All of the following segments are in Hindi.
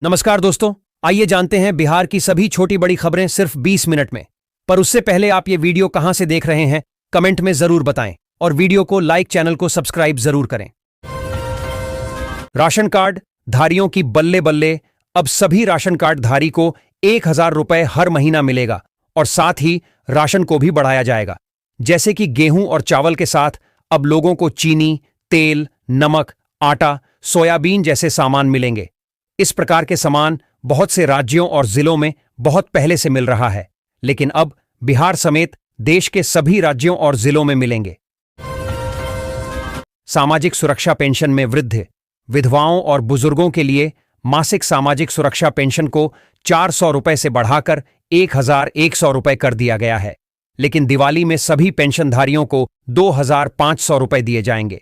नमस्कार दोस्तों, आइए जानते हैं बिहार की सभी छोटी बड़ी खबरें सिर्फ 20 मिनट में। पर उससे पहले आप ये वीडियो कहां से देख रहे हैं कमेंट में जरूर बताएं और वीडियो को लाइक, चैनल को सब्सक्राइब जरूर करें। राशन कार्ड धारियों की बल्ले बल्ले, अब सभी राशन कार्ड धारी को 1000 रुपए हर महीना मिलेगा और साथ ही राशन को भी बढ़ाया जाएगा। जैसे कि गेहूं और चावल के साथ अब लोगों को चीनी, तेल, नमक, आटा, सोयाबीन जैसे सामान मिलेंगे। इस प्रकार के सामान बहुत से राज्यों और जिलों में बहुत पहले से मिल रहा है, लेकिन अब बिहार समेत देश के सभी राज्यों और जिलों में मिलेंगे। सामाजिक सुरक्षा पेंशन में वृद्धि, विधवाओं और बुजुर्गों के लिए मासिक सामाजिक सुरक्षा पेंशन को 400 रुपए से बढ़ाकर 1100 रुपए कर दिया गया है, लेकिन दिवाली में सभी पेंशनधारियों को 2500 रुपए दिए जाएंगे।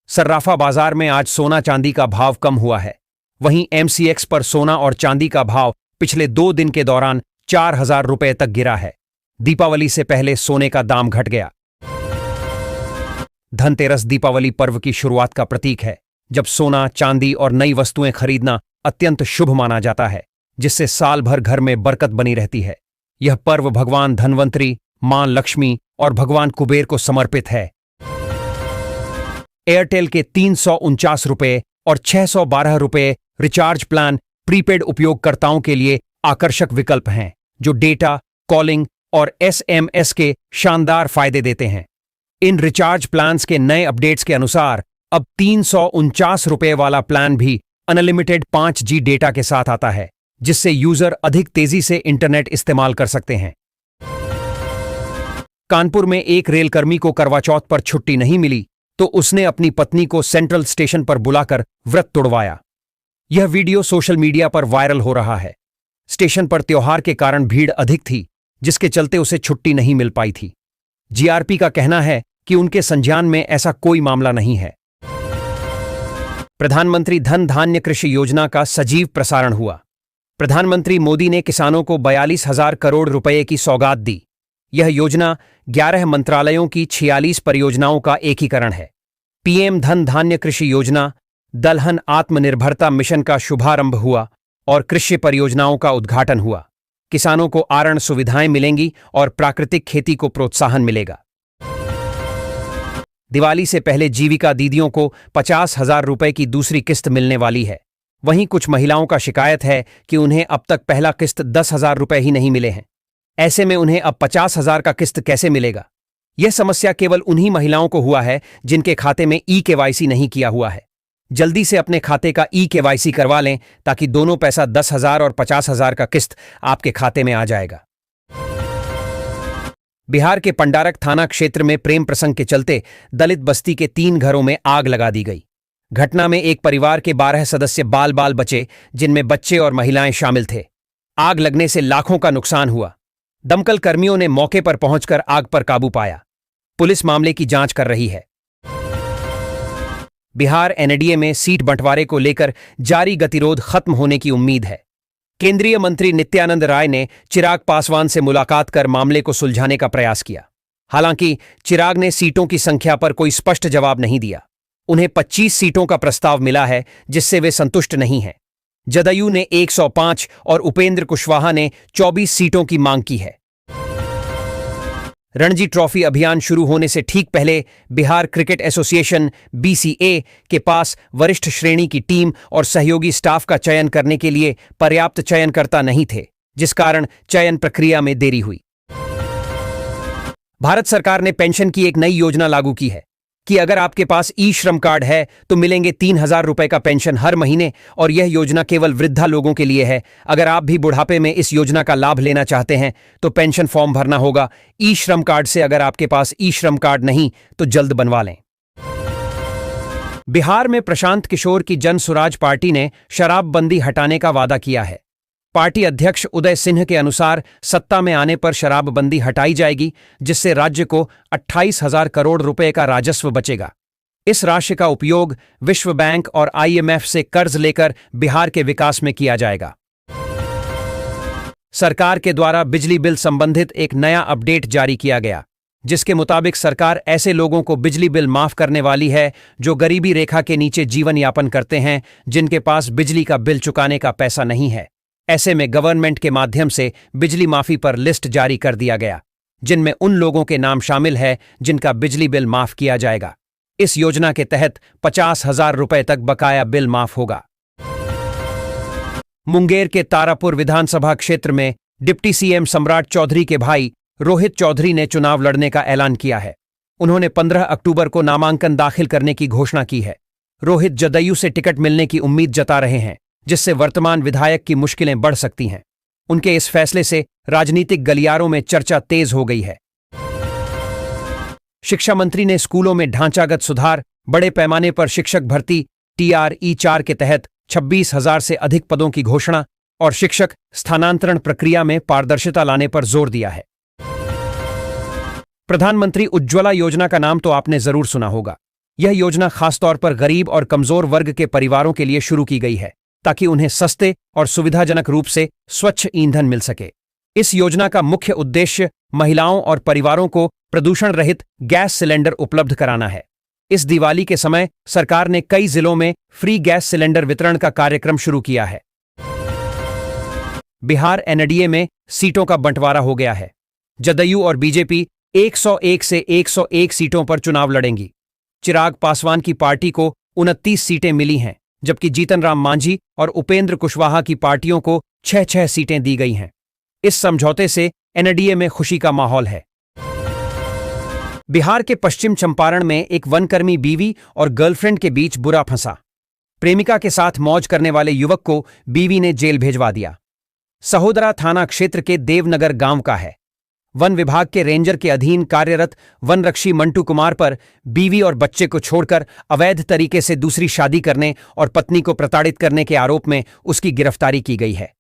सर्राफा बाजार में आज सोना चांदी का भाव कम हुआ है। वहीं MCX पर सोना और चांदी का भाव पिछले 2 दिन के दौरान 4000 रुपए तक गिरा है। दीपावली से पहले सोने का दाम घट गया। धनतेरस दीपावली पर्व की शुरुआत का प्रतीक है, जब सोना, चांदी और नई वस्तुएं खरीदना अत्यंत शुभ माना जाता है, जिससे साल भर घर में बरकत बनी रहती है। यह पर्व भगवान धनवंतरी, मां लक्ष्मी और भगवान कुबेर को समर्पित है। एयरटेल के 349 रुपए और 612 रुपए रिचार्ज प्लान प्रीपेड उपयोगकर्ताओं के लिए आकर्षक विकल्प हैं, जो डेटा, कॉलिंग और SMS के शानदार फायदे देते हैं। इन रिचार्ज प्लान्स के नए अपडेट्स के अनुसार अब 349 रुपए वाला प्लान भी अनलिमिटेड 5G डेटा के साथ आता है, जिससे यूजर अधिक तेजी से इंटरनेट इस्तेमाल कर सकते हैं। कानपुर में एक रेलकर्मी को करवा चौथ पर छुट्टी नहीं मिली, तो उसने अपनी पत्नी को सेंट्रल स्टेशन पर बुलाकर व्रत तोड़वाया। यह वीडियो सोशल मीडिया पर वायरल हो रहा है। स्टेशन पर त्योहार के कारण भीड़ अधिक थी, जिसके चलते उसे छुट्टी नहीं मिल पाई थी। GRP का कहना है कि उनके संज्ञान में ऐसा कोई मामला नहीं है। प्रधानमंत्री धन धान्य कृषि योजना का सजीव प्रसारण हुआ। प्रधानमंत्री मोदी ने किसानों को 42,000 करोड़ रुपए की सौगात दी। यह योजना 11 मंत्रालयों की 46 परियोजनाओं का एकीकरण है। PM धन धान्य कृषि योजना, दलहन आत्मनिर्भरता मिशन का शुभारंभ हुआ और कृषि परियोजनाओं का उद्घाटन हुआ। किसानों को आरण सुविधाएं मिलेंगी और प्राकृतिक खेती को प्रोत्साहन मिलेगा। दिवाली से पहले जीविका दीदियों को 50,000 रुपए की दूसरी किस्त मिलने वाली है। वहीं कुछ महिलाओं का शिकायत है कि उन्हें अब तक पहला किस्त 10,000 रुपए ही नहीं मिले हैं। ऐसे में उन्हें अब 50,000 का किस्त कैसे मिलेगा? यह समस्या केवल उन्हीं महिलाओं को हुआ है जिनके खाते में eKYC नहीं किया हुआ है। जल्दी से अपने खाते का eKYC करवा लें, ताकि दोनों पैसा 10,000 और 50,000 का किस्त आपके खाते में आ जाएगा। बिहार के पंडारक थाना क्षेत्र में प्रेम प्रसंग के चलते दलित बस्ती के 3 घरों में आग लगा दी गई। घटना में एक परिवार के 12 सदस्य बाल बाल बचे, जिनमें बच्चे और महिलाएं शामिल थे। आग लगने से लाखों का नुकसान हुआ। दमकल कर्मियों ने मौके पर पहुंचकर आग पर काबू पाया। पुलिस मामले की जांच कर रही है। बिहार NDA में सीट बंटवारे को लेकर जारी गतिरोध खत्म होने की उम्मीद है। केंद्रीय मंत्री नित्यानंद राय ने चिराग पासवान से मुलाकात कर मामले को सुलझाने का प्रयास किया। हालांकि चिराग ने सीटों की संख्या पर कोई स्पष्ट जवाब नहीं दिया। उन्हें 25 सीटों का प्रस्ताव मिला है, जिससे वे संतुष्ट नहीं हैं। जदयू ने 105 और उपेंद्र कुशवाहा ने 24 सीटों की मांग की है। रणजी ट्रॉफी अभियान शुरू होने से ठीक पहले बिहार क्रिकेट एसोसिएशन BCA के पास वरिष्ठ श्रेणी की टीम और सहयोगी स्टाफ का चयन करने के लिए पर्याप्त चयनकर्ता नहीं थे, जिस कारण चयन प्रक्रिया में देरी हुई। भारत सरकार ने पेंशन की एक नई योजना लागू की है कि अगर आपके पास ई-श्रम कार्ड है तो मिलेंगे 3,000 रुपए का पेंशन हर महीने, और यह योजना केवल वृद्धा लोगों के लिए है। अगर आप भी बुढ़ापे में इस योजना का लाभ लेना चाहते हैं तो पेंशन फॉर्म भरना होगा ई-श्रम कार्ड से। अगर आपके पास ई-श्रम कार्ड नहीं तो जल्द बनवा लें। बिहार में प्रशांत किशोर की जन स्वराज पार्टी ने शराबबंदी हटाने का वादा किया है। पार्टी अध्यक्ष उदय सिन्हा के अनुसार सत्ता में आने पर शराबबंदी हटाई जाएगी, जिससे राज्य को 28,000 करोड़ रुपए का राजस्व बचेगा। इस राशि का उपयोग विश्व बैंक और IMF से कर्ज लेकर बिहार के विकास में किया जाएगा। सरकार के द्वारा बिजली बिल संबंधित एक नया अपडेट जारी किया गया। जिसके मुताबिक सरकार ऐसे लोगों को बिजली बिल माफ करने वाली है जो गरीबी रेखा के नीचे जीवन यापन करते हैं, जिनके पास बिजली का बिल चुकाने का पैसा नहीं है। ऐसे में गवर्नमेंट के माध्यम से बिजली माफी पर लिस्ट जारी कर दिया गया, जिनमें उन लोगों के नाम शामिल है जिनका बिजली बिल माफ किया जाएगा। इस योजना के तहत 50,000 रुपए तक बकाया बिल माफ होगा। मुंगेर के तारापुर विधानसभा क्षेत्र में डिप्टी सीएम सम्राट चौधरी के भाई रोहित चौधरी ने चुनाव लड़ने का ऐलान किया है। उन्होंने 15 अक्टूबर को नामांकन दाखिल करने की घोषणा की है। रोहित जदयू से टिकट मिलने की उम्मीद जता रहे हैं, जिससे वर्तमान विधायक की मुश्किलें बढ़ सकती हैं। उनके इस फैसले से राजनीतिक गलियारों में चर्चा तेज हो गई है। शिक्षा मंत्री ने स्कूलों में ढांचागत सुधार, बड़े पैमाने पर शिक्षक भर्ती TRE-4 के तहत 26,000 से अधिक पदों की घोषणा और शिक्षक स्थानांतरण प्रक्रिया में पारदर्शिता लाने पर जोर दिया है। प्रधानमंत्री उज्ज्वला योजना का नाम तो आपने जरूर सुना होगा। यह योजना खासतौर पर गरीब और कमजोर वर्ग के परिवारों के लिए शुरू की गई है, ताकि उन्हें सस्ते और सुविधाजनक रूप से स्वच्छ ईंधन मिल सके। इस योजना का मुख्य उद्देश्य महिलाओं और परिवारों को प्रदूषण रहित गैस सिलेंडर उपलब्ध कराना है। इस दिवाली के समय सरकार ने कई जिलों में फ्री गैस सिलेंडर वितरण का कार्यक्रम शुरू किया है। बिहार NDA में सीटों का बंटवारा हो गया है। जदयू और बीजेपी 101 से 101 सीटों पर चुनाव लड़ेंगी। चिराग पासवान की पार्टी को 29 सीटें मिली हैं, जबकि जीतन राम मांझी और उपेंद्र कुशवाहा की पार्टियों को 6-6 सीटें दी गई हैं। इस समझौते से NDA में खुशी का माहौल है। बिहार के पश्चिम चंपारण में एक वनकर्मी बीवी और गर्लफ्रेंड के बीच बुरा फंसा। प्रेमिका के साथ मौज करने वाले युवक को बीवी ने जेल भेजवा दिया। सहोदरा थाना क्षेत्र के देवनगर गांव का है। वन विभाग के रेंजर के अधीन कार्यरत वनरक्षी मंटू कुमार पर बीवी और बच्चे को छोड़कर अवैध तरीके से दूसरी शादी करने और पत्नी को प्रताड़ित करने के आरोप में उसकी गिरफ्तारी की गई है।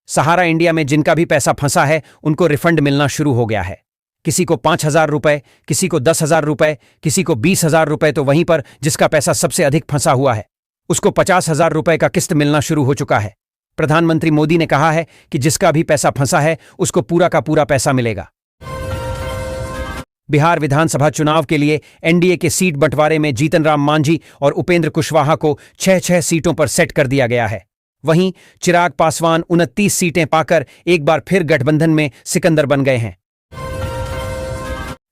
सहारा इंडिया में जिनका भी पैसा फंसा है, उनको रिफंड मिलना शुरू हो गया है। किसी को 5,000 रुपए, किसी को 10,000 रुपए, किसी को 20,000 रुपए, तो वहीं पर जिसका पैसा सबसे अधिक फंसा हुआ है, उसको 50,000 रुपए का किस्त मिलना शुरू हो चुका है। प्रधानमंत्री मोदी ने कहा है कि जिसका भी पैसा फंसा है, उसको पूरा का पूरा पैसा मिलेगा। बिहार विधानसभा चुनाव के लिए NDA के सीट बंटवारे में जीतन राम मांझी और उपेंद्र कुशवाहा को 6-6 सीटों पर सेट कर दिया गया है। वहीं चिराग पासवान 29 सीटें पाकर एक बार फिर गठबंधन में सिकंदर बन गए हैं।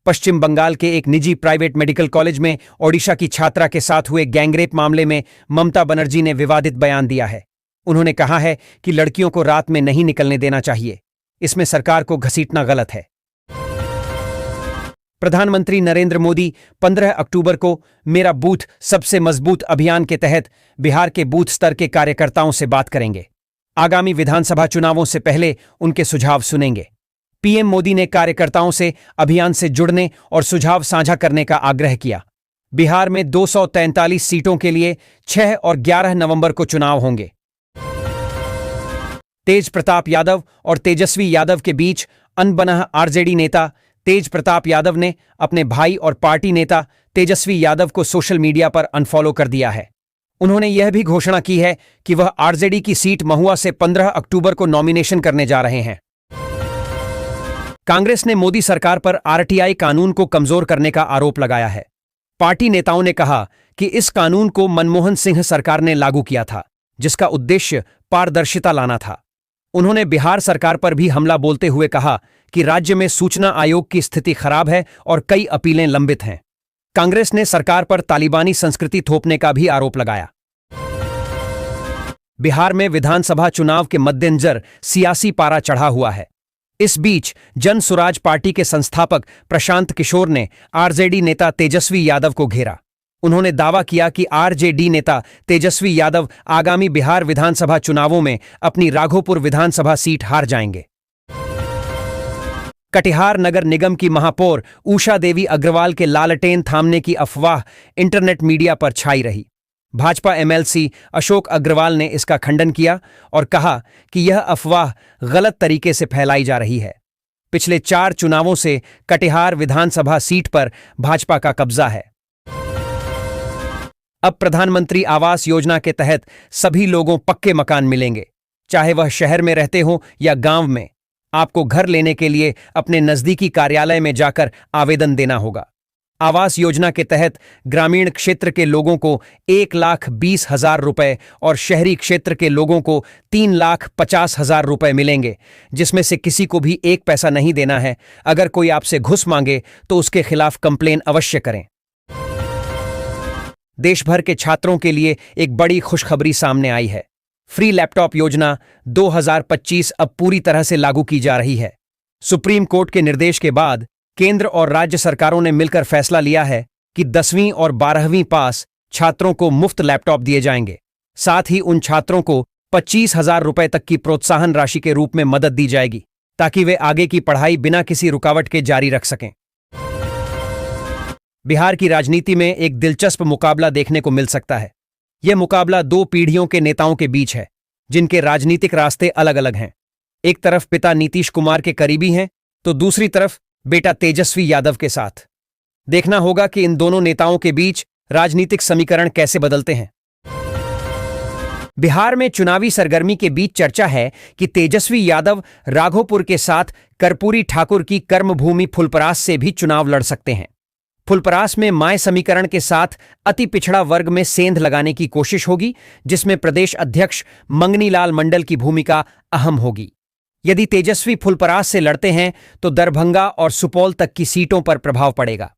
पश्चिम बंगाल के एक निजी प्राइवेट मेडिकल कॉलेज में ओडिशा की छात्रा के साथ हुए गैंगरेप मामले में ममता बनर्जी ने विवादित बयान दिया है। उन्होंने कहा है कि लड़कियों को रात में नहीं निकलने देना चाहिए। इसमें सरकार को घसीटना गलत है। प्रधानमंत्री नरेंद्र मोदी 15 अक्टूबर को मेरा बूथ सबसे मजबूत अभियान के तहत बिहार के बूथ स्तर के कार्यकर्ताओं से बात करेंगे। आगामी विधानसभा चुनावों से पहले उनके सुझाव सुनेंगे। पीएम मोदी ने कार्यकर्ताओं से अभियान से जुड़ने और सुझाव साझा करने का आग्रह किया। बिहार में 243 सीटों के लिए 6 और 11 नवंबर को चुनाव होंगे। तेज प्रताप यादव और तेजस्वी यादव के बीच अनबना आरजेडी नेता तेज प्रताप यादव ने अपने भाई और पार्टी नेता तेजस्वी यादव को सोशल मीडिया पर अनफॉलो कर दिया है। उन्होंने यह भी घोषणा की है कि वह आरजेडी की सीट महुआ से 15 अक्टूबर को नॉमिनेशन करने जा रहे हैं। कांग्रेस ने मोदी सरकार पर RTI कानून को कमजोर करने का आरोप लगाया है। पार्टी नेताओं ने कहा कि इस कानून को मनमोहन सिंह सरकार ने लागू किया था, जिसका उद्देश्य पारदर्शिता लाना था। उन्होंने बिहार सरकार पर भी हमला बोलते हुए कहा कि राज्य में सूचना आयोग की स्थिति खराब है और कई अपीलें लंबित हैं। कांग्रेस ने सरकार पर तालिबानी संस्कृति थोपने का भी आरोप लगाया। बिहार में विधानसभा चुनाव के मद्देनजर सियासी पारा चढ़ा हुआ है। इस बीच जन सुराज पार्टी के संस्थापक प्रशांत किशोर ने आरजेडी नेता तेजस्वी यादव को घेरा। उन्होंने दावा किया कि आरजेडी नेता तेजस्वी यादव आगामी बिहार विधानसभा चुनावों में अपनी राघोपुर विधानसभा सीट हार जाएंगे। कटिहार नगर निगम की महापौर उषा देवी अग्रवाल के लालटेन थामने की अफवाह इंटरनेट मीडिया पर छाई रही। भाजपा MLC अशोक अग्रवाल ने इसका खंडन किया और कहा कि यह अफवाह गलत तरीके से फैलाई जा रही है। पिछले 4 चुनावों से कटिहार विधानसभा सीट पर भाजपा का कब्जा है। अब प्रधानमंत्री आवास योजना के तहत सभी लोगों पक्के मकान मिलेंगे, चाहे वह शहर में रहते हों या गांव में। आपको घर लेने के लिए अपने नजदीकी कार्यालय में जाकर आवेदन देना होगा। आवास योजना के तहत ग्रामीण क्षेत्र के लोगों को 1,20,000 रुपए और शहरी क्षेत्र के लोगों को 3,50,000 रुपए मिलेंगे, जिसमें से किसी को भी एक पैसा नहीं देना है। अगर कोई आपसे घुस मांगे तो उसके खिलाफ कंप्लेन अवश्य करें। देश भर के छात्रों के लिए एक बड़ी खुशखबरी सामने आई है। फ्री लैपटॉप योजना 2025 अब पूरी तरह से लागू की जा रही है। सुप्रीम कोर्ट के निर्देश के बाद केंद्र और राज्य सरकारों ने मिलकर फैसला लिया है कि 10वीं और 12वीं पास छात्रों को मुफ्त लैपटॉप दिए जाएंगे। साथ ही उन छात्रों को 25,000 रुपए तक की प्रोत्साहन राशि के रूप में मदद दी जाएगी, ताकि वे आगे की पढ़ाई बिना किसी रुकावट के जारी रख सकें। बिहार की राजनीति में एक दिलचस्प मुकाबला देखने को मिल सकता है। यह मुकाबला दो पीढ़ियों के नेताओं के बीच है, जिनके राजनीतिक रास्ते अलग अलग हैं। एक तरफ पिता नीतीश कुमार के करीबी हैं, तो दूसरी तरफ बेटा तेजस्वी यादव के साथ। देखना होगा कि इन दोनों नेताओं के बीच राजनीतिक समीकरण कैसे बदलते हैं। बिहार में चुनावी सरगर्मी के बीच चर्चा है कि तेजस्वी यादव राघोपुर के साथ कर्पूरी ठाकुर की कर्मभूमि फुलपरास से भी चुनाव लड़ सकते हैं। फुलपरास में माय समीकरण के साथ अति पिछड़ा वर्ग में सेंध लगाने की कोशिश होगी, जिसमें प्रदेश अध्यक्ष मंगनीलाल मंडल की भूमिका अहम होगी। यदि तेजस्वी फुलपरास से लड़ते हैं तो दरभंगा और सुपौल तक की सीटों पर प्रभाव पड़ेगा।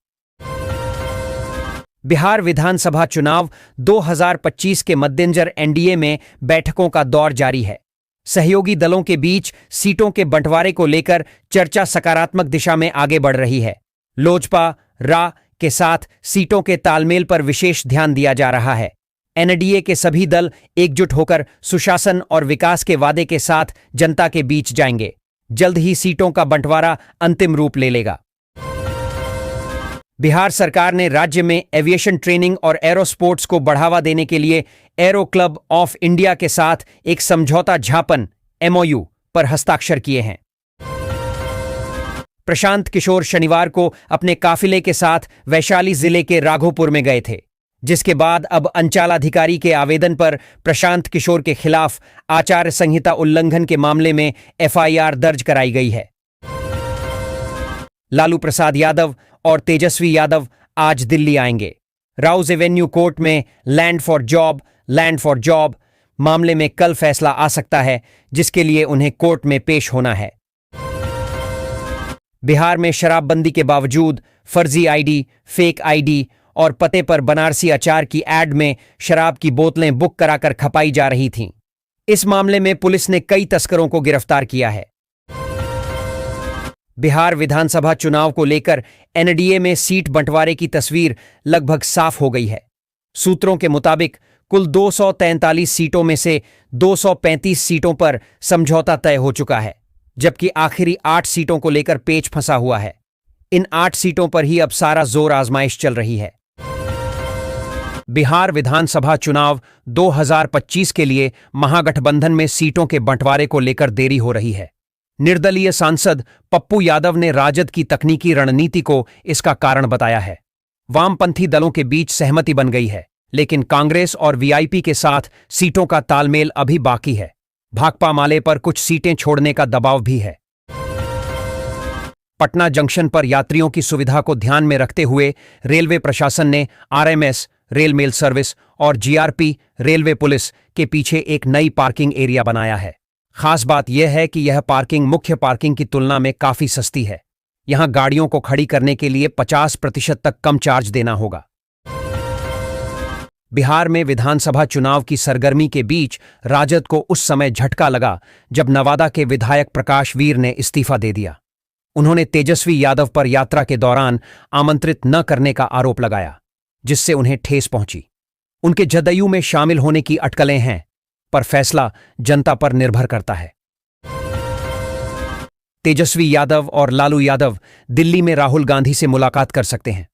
बिहार विधानसभा चुनाव 2025 के मद्देनजर एनडीए में बैठकों का दौर जारी है। सहयोगी दलों के बीच सीटों के बंटवारे को लेकर चर्चा सकारात्मक दिशा में आगे बढ़ रही है। लोजपा रा के साथ सीटों के तालमेल पर विशेष ध्यान दिया जा रहा है। एनडीए के सभी दल एकजुट होकर सुशासन और विकास के वादे के साथ जनता के बीच जाएंगे। जल्द ही सीटों का बंटवारा अंतिम रूप ले लेगा। बिहार सरकार ने राज्य में एविएशन ट्रेनिंग और एरोस्पोर्ट्स को बढ़ावा देने के लिए एरो क्लब ऑफ इंडिया के साथ एक समझौता ज्ञापन एमओयू पर हस्ताक्षर किए हैं। प्रशांत किशोर शनिवार को अपने काफिले के साथ वैशाली जिले के राघोपुर में गए थे, जिसके बाद अब अंचलाधिकारी के आवेदन पर प्रशांत किशोर के खिलाफ आचार संहिता उल्लंघन के मामले में एफआईआर दर्ज कराई गई है। लालू प्रसाद यादव और तेजस्वी यादव आज दिल्ली आएंगे। राउज एवेन्यू कोर्ट में लैंड फॉर जॉब मामले में कल फैसला आ सकता है, जिसके लिए उन्हें कोर्ट में पेश होना है। बिहार में शराबबंदी के बावजूद फर्जी आईडी, फेक आईडी और पते पर बनारसी अचार की एड में शराब की बोतलें बुक कराकर खपाई जा रही थीं। इस मामले में पुलिस ने कई तस्करों को गिरफ्तार किया है। बिहार विधानसभा चुनाव को लेकर एनडीए में सीट बंटवारे की तस्वीर लगभग साफ हो गई है। सूत्रों के मुताबिक कुल 243 सीटों में से 235 सीटों पर समझौता तय हो चुका है, जबकि आखिरी 8 सीटों को लेकर पेच फंसा हुआ है। इन 8 सीटों पर ही अब सारा जोर आजमाइश चल रही है। बिहार विधानसभा चुनाव 2025 के लिए महागठबंधन में सीटों के बंटवारे को लेकर देरी हो रही है। निर्दलीय सांसद पप्पू यादव ने राजद की तकनीकी रणनीति को इसका कारण बताया है। वामपंथी दलों के बीच सहमति बन गई है, लेकिन कांग्रेस और वीआईपी के साथ सीटों का तालमेल अभी बाकी है। भाकपा माले पर कुछ सीटें छोड़ने का दबाव भी है। पटना जंक्शन पर यात्रियों की सुविधा को ध्यान में रखते हुए रेलवे प्रशासन ने आरएमएस रेल मेल सर्विस और जीआरपी रेलवे पुलिस के पीछे एक नई पार्किंग एरिया बनाया है। खास बात यह है कि यह पार्किंग मुख्य पार्किंग की तुलना में काफी सस्ती है। यहां गाड़ियों को खड़ी करने के लिए 50% तक कम चार्ज देना होगा। बिहार में विधानसभा चुनाव की सरगर्मी के बीच राजद को उस समय झटका लगा जब नवादा के विधायक प्रकाश वीर ने इस्तीफा दे दिया। उन्होंने तेजस्वी यादव पर यात्रा के दौरान आमंत्रित न करने का आरोप लगाया, जिससे उन्हें ठेस पहुंची। उनके जदयू में शामिल होने की अटकलें हैं, पर फैसला जनता पर निर्भर करता है। तेजस्वी यादव और लालू यादव दिल्ली में राहुल गांधी से मुलाकात कर सकते हैं।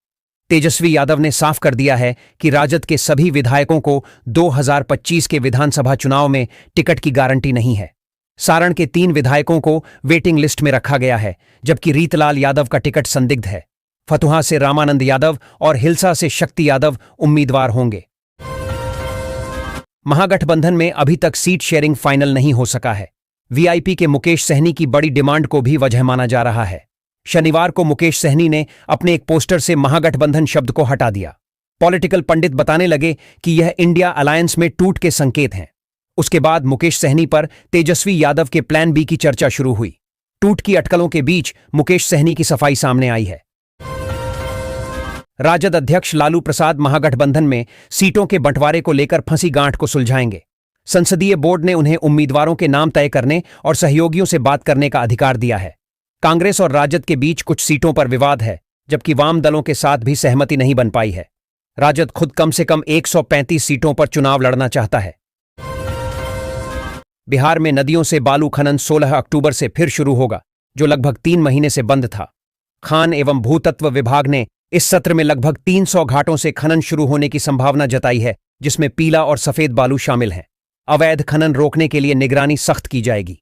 तेजस्वी यादव ने साफ कर दिया है कि राजद के सभी विधायकों को 2025 के विधानसभा चुनाव में टिकट की गारंटी नहीं है। सारण के 3 विधायकों को वेटिंग लिस्ट में रखा गया है, जबकि रीतलाल यादव का टिकट संदिग्ध है। फतुहा से रामानंद यादव और हिलसा से शक्ति यादव उम्मीदवार होंगे। महागठबंधन में अभी तक सीट शेयरिंग फाइनल नहीं हो सका है। वीआईपी के मुकेश सहनी की बड़ी डिमांड को भी वजह माना जा रहा है। शनिवार को मुकेश सहनी ने अपने एक पोस्टर से महागठबंधन शब्द को हटा दिया। पॉलिटिकल पंडित बताने लगे कि यह इंडिया अलायंस में टूट के संकेत हैं। उसके बाद मुकेश सहनी पर तेजस्वी यादव के प्लान बी की चर्चा शुरू हुई। टूट की अटकलों के बीच मुकेश सहनी की सफाई सामने आई है। राजद अध्यक्ष लालू प्रसाद महागठबंधन में सीटों के बंटवारे को लेकर फंसी गांठ को सुलझाएंगे। संसदीय बोर्ड ने उन्हें उम्मीदवारों के नाम तय करने और सहयोगियों से बात करने का अधिकार दिया है। कांग्रेस और राजद के बीच कुछ सीटों पर विवाद है, जबकि वाम दलों के साथ भी सहमति नहीं बन पाई है। राजद खुद कम से कम 135 सीटों पर चुनाव लड़ना चाहता है। बिहार में नदियों से बालू खनन 16 अक्टूबर से फिर शुरू होगा, जो लगभग 3 महीने से बंद था। खान एवं भूतत्व विभाग ने इस सत्र में लगभग 300 घाटों से खनन शुरू होने की संभावना जताई है, जिसमें पीला और सफेद बालू शामिल हैं। अवैध खनन रोकने के लिए निगरानी सख्त की जाएगी।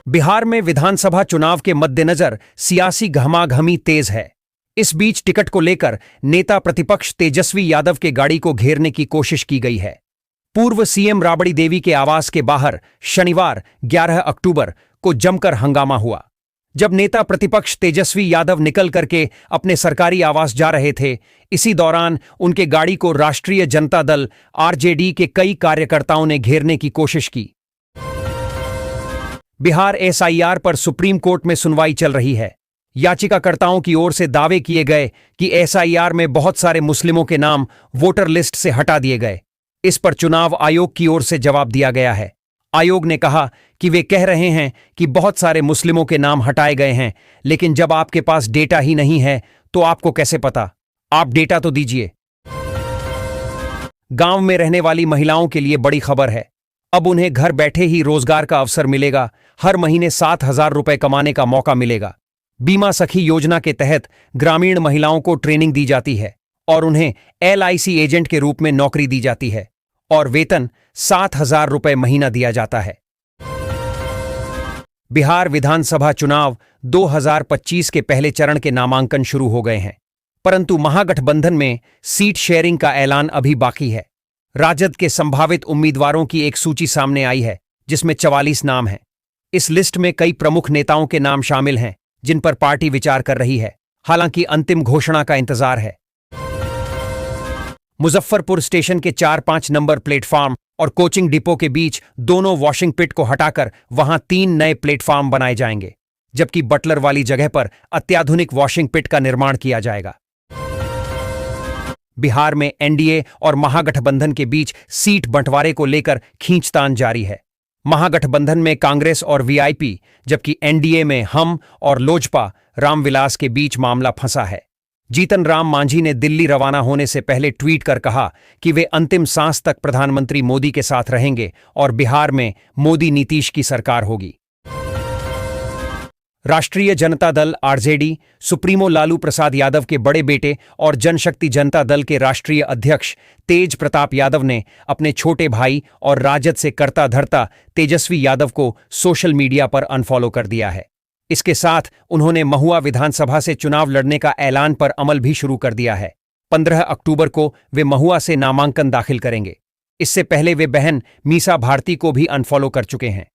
बिहार में विधानसभा चुनाव के मद्देनजर सियासी घमाघमी तेज है। इस बीच टिकट को लेकर नेता प्रतिपक्ष तेजस्वी यादव के गाड़ी को घेरने की कोशिश की गई है। पूर्व सीएम राबड़ी देवी के आवास के बाहर शनिवार 11 अक्टूबर को जमकर हंगामा हुआ। जब नेता प्रतिपक्ष तेजस्वी यादव निकल करके अपने सरकारी आवास जा रहे थे, इसी दौरान उनके गाड़ी को राष्ट्रीय जनता दल आरजेडी के कई कार्यकर्ताओं ने घेरने की कोशिश की। बिहार एसआईआर पर सुप्रीम कोर्ट में सुनवाई चल रही है। याचिकाकर्ताओं की ओर से दावे किए गए कि एसआईआर में बहुत सारे मुस्लिमों के नाम वोटर लिस्ट से हटा दिए गए। इस पर चुनाव आयोग की ओर से जवाब दिया गया है। आयोग ने कहा कि वे कह रहे हैं कि बहुत सारे मुस्लिमों के नाम हटाए गए हैं, लेकिन जब आपके पास डेटा ही नहीं है तो आपको कैसे पता? आप डेटा तो दीजिए। गांव में रहने वाली महिलाओं के लिए बड़ी खबर है। अब उन्हें घर बैठे ही रोजगार का अवसर मिलेगा। हर महीने 7,000 रुपए कमाने का मौका मिलेगा। बीमा सखी योजना के तहत ग्रामीण महिलाओं को ट्रेनिंग दी जाती है और उन्हें एलआईसी एजेंट के रूप में नौकरी दी जाती है और वेतन 7,000 रुपए महीना दिया जाता है। बिहार विधानसभा चुनाव 2025 के पहले चरण के नामांकन शुरू हो गए हैं, परंतु महागठबंधन में सीट शेयरिंग का ऐलान अभी बाकी है। राजद के संभावित उम्मीदवारों की एक सूची सामने आई है, जिसमें 44 नाम हैं। इस लिस्ट में कई प्रमुख नेताओं के नाम शामिल हैं, जिन पर पार्टी विचार कर रही है। हालांकि अंतिम घोषणा का इंतजार है। मुजफ्फरपुर स्टेशन के 4-5 नंबर प्लेटफॉर्म और कोचिंग डिपो के बीच दोनों वॉशिंग पिट को हटाकर वहां 3 नए प्लेटफॉर्म बनाए जाएंगे, जबकि बटलर वाली जगह पर अत्याधुनिक वॉशिंग पिट का निर्माण किया जाएगा। बिहार में एनडीए और महागठबंधन के बीच सीट बंटवारे को लेकर खींचतान जारी है। महागठबंधन में कांग्रेस और वीआईपी, जबकि एनडीए में हम और लोजपा रामविलास के बीच मामला फंसा है। जीतन राम मांझी ने दिल्ली रवाना होने से पहले ट्वीट कर कहा कि वे अंतिम सांस तक प्रधानमंत्री मोदी के साथ रहेंगे और बिहार में मोदी नीतीश की सरकार होगी। राष्ट्रीय जनता दल आरजेडी सुप्रीमो लालू प्रसाद यादव के बड़े बेटे और जनशक्ति जनता दल के राष्ट्रीय अध्यक्ष तेज प्रताप यादव ने अपने छोटे भाई और राजद से करता धरता तेजस्वी यादव को सोशल मीडिया पर अनफॉलो कर दिया है। इसके साथ उन्होंने महुआ विधानसभा से चुनाव लड़ने का ऐलान पर अमल भी शुरू कर दिया है। 15 अक्टूबर को वे महुआ से नामांकन दाखिल करेंगे। इससे पहले वे बहन मीसा भारती को भी अनफॉलो कर चुके हैं।